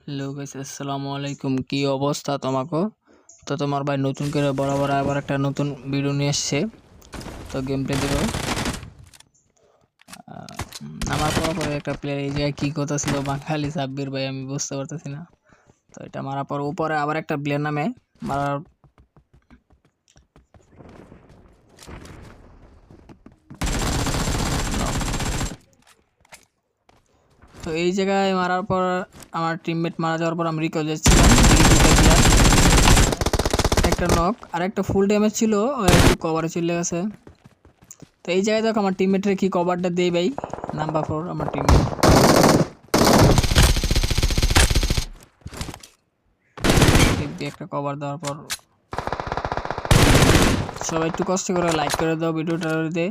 Hello guys, আসসালামু আলাইকুম। কি অবস্থা তোমাকে? তো তোমার ভাই নতুন করে বরাবর আবার একটা নতুন ভিডিও নিয়ে এসছে। তো গেম প্লে দেবো। আমার পরে একটা প্লেয়ার এই জায়গায় কী কথা ছিল বাঙালি সাব্বির ভাই, আমি বুঝতে পারতেছি না। তো এটা মারার পর উপরে আবার একটা প্লেয়ার নামে মারার। তো এই জায়গায় মারার পর আমার টিমমেট মারা যাওয়ার পর আমি রিকল যাচ্ছিলাম। একটা নক আর একটা ফুল ড্যামেজ ছিল, একটু কভারে চলে গেছে। তো এই জায়গায় দেখো আমার টিমমেটের কি কভারটা দেই ভাই। নাম্বার 4 আমার টিমমেট একটা কভার দেওয়ার পর সবাই একটু কষ্ট করে লাইক করে দাও ভিডিওটা দিয়ে।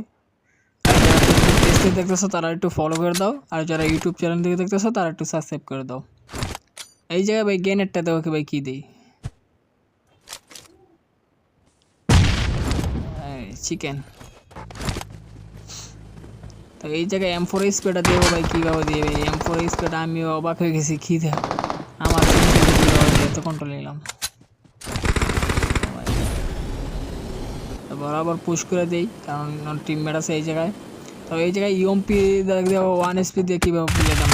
পেজ থেকে দেখতেছো তারা একটু ফলো করে দাও, আর যারা ইউটিউব চ্যানেল থেকে দেখতেছো তারা একটু সাবস্ক্রাইব করে দাও। এই জায়গায় ভাই গ্রেনেডটা দেওয়া কি ভাই কী দিই? চিকেন। তো এই জায়গায় M4 স্প্রেটা দেবো ভাই, কীভাবে দিয়ে ভাই M4 স্প্রেটা? আমি অবাক হয়ে গেছি, কী দেয় আমার এত কন্ট্রোল নিলাম। বরাবর পুশ করে দিই কারণ টিমমেট আছে এই জায়গায়। তো এই জায়গায় ইউএমপি 1 SP দিয়ে কীভাবে প্লেটা